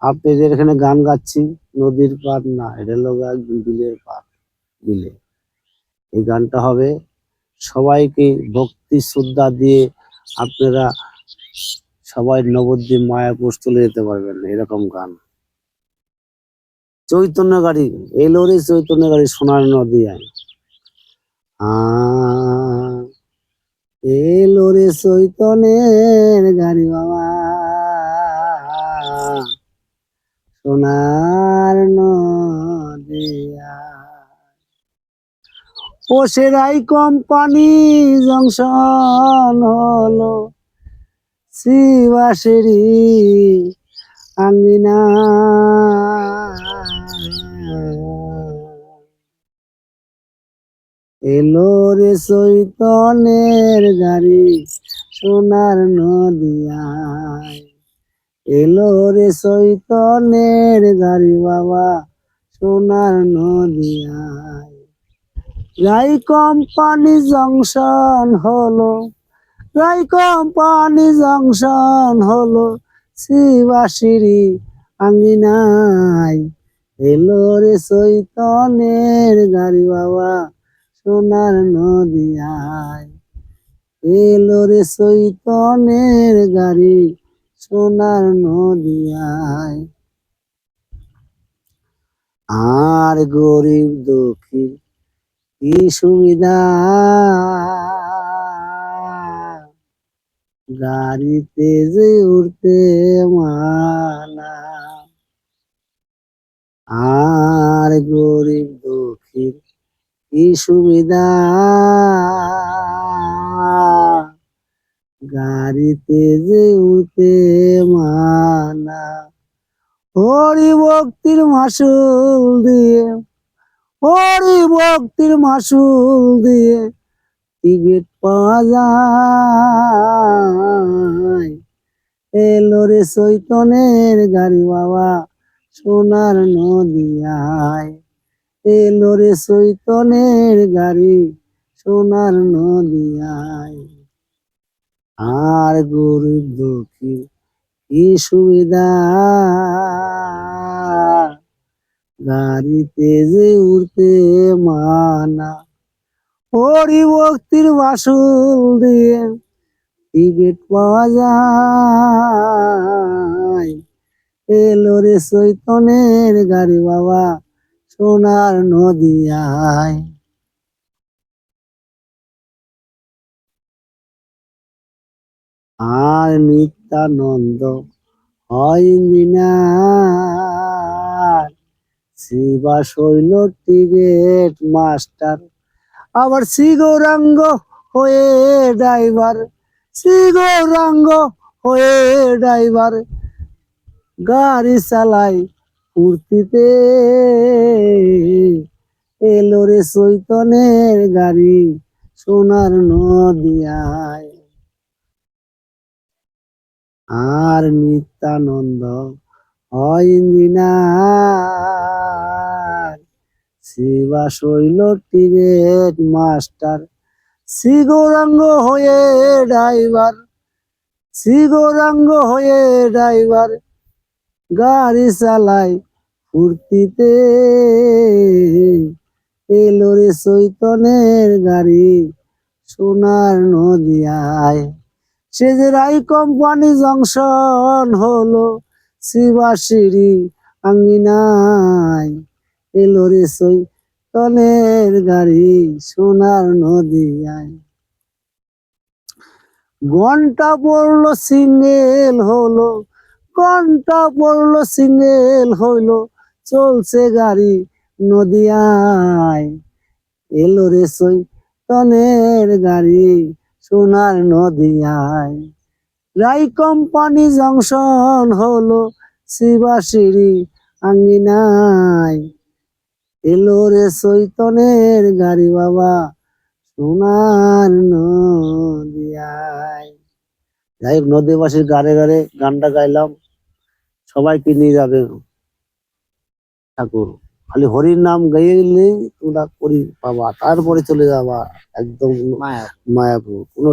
আপনাদের এখানে গান গাচ্ছি, নদীর পার না, এটা হলো একদম বিলের পার। বিলে এই গানটা হবে, সবাইকে ভক্তি শ্রদ্ধা দিয়ে আপনারা সবাই নবদ্বীপ মায়াপুর চলে যেতে পারবেন, এরকম গান। চৈতন্য গাড়ি এলো রে, চৈতন্য গাড়ি সোনার নদিয়ায়। এলো রে চৈতন্যের গাড়ি বাবা, সোনার নদিয়া। ও সেরাই কোম্পানি জংশন হলো শিবাসেরি আঙ্গিনা। এলো রে চৈতন্যের গাড়ি সোনার নদিয়ায়। এলো রে চৈতন্যের গাড়ি বাবা, সোনার নদিয়ায়। রাই কোম্পানি জংশন হলো, রাই কোম্পানি জংশন হলো শিবাসিরি আঙ্গিনায়। এলো রে চৈতন্যের গাড়ি বাবা, সোনার নদিয়ায়। এলো রে চৈতন্যের গাড়ি সোনার নদিয়ায়। আর গরিব দুঃখী কি সুবিধা, গাড়িতে যে উঠতে মানা। আর গরিব দুঃখীর কি সুবিধা, গাড়িতে যে উঠতে মানা। হরি ভক্তির মাসুল দিয়ে, হরি ভক্তির মাসুল দিয়ে টিকিট পাওয়া যায়। এলো রে চৈতন্যের গাড়ি বাবা, সোনার নদিয়ায়। এলো রে চৈতন্যের গাড়ি সোনার নদিয়ায়। আর গরিব দুঃখী কি সুবিধা, গাড়িতে যে উঠতে মানা। হরি ভক্তির মাসুল দিয়ে টিকিট পাওয়া যায়। এলো রে চৈতন্যের গাড়ি বাবা, সোনার নদিয়ায়। আর নিত্যানন্দ হয় ইঞ্জিনিয়ার, শিবা শৈল টিকিট মাস্টার, আবার শ্রী গৌরাঙ্গ হয়ে ড্রাইভার, শ্রী গৌরাঙ্গ হয়ে ড্রাইভার। গাড়ি চালাই ফুর্তিতে, এলো রে চৈতন্যের গাড়ি সোনার নদিয়ায়। আর নিত্যানন্দ হয় ইঞ্জিনিয়ার, শিবা শৈল টিকিট মাস্টার, শ্রী গৌরাঙ্গ হয়ে ড্রাইভার, শ্রী গৌরাঙ্গ হয়ে ড্রাইভার। গাড়ি চালাই ফুর্তিতে, এলো রে চৈতন্যের গাড়ি সোনার নদিয়ায়। সে যে রাই কোম্পানি জংশন হলো শিবাসিরি আঙ্গিনায়। এলো রে চৈতন্যের গাড়ি সোনার নদিয়ায়। ঘন্টা পড়লো সিঙ্গেল হলো, ঘন্টা পড়লো সিঙ্গেল হইলো, চলছে গাড়ি নদিয়ায়। এলো রে চৈতন্যের গাড়ি সোনার নদিয়ায়। রাই কোম্পানি জংশন হলো শিবাসিরি আঙ্গিনায়। এলো রে চৈতন্যের গাড়ি বাবা, সোনার নদিয়ায়। যাই হোক, নদীবাসীর গাড়ে গাড়ে গানটা গাইলাম, সবাইকে নিয়ে যাবে ঠাকুর। খালি হরির নাম গাইলেই তোমরা করি পাবা, তারপরে চলে যাবা একদম মায়াপুর। কোনো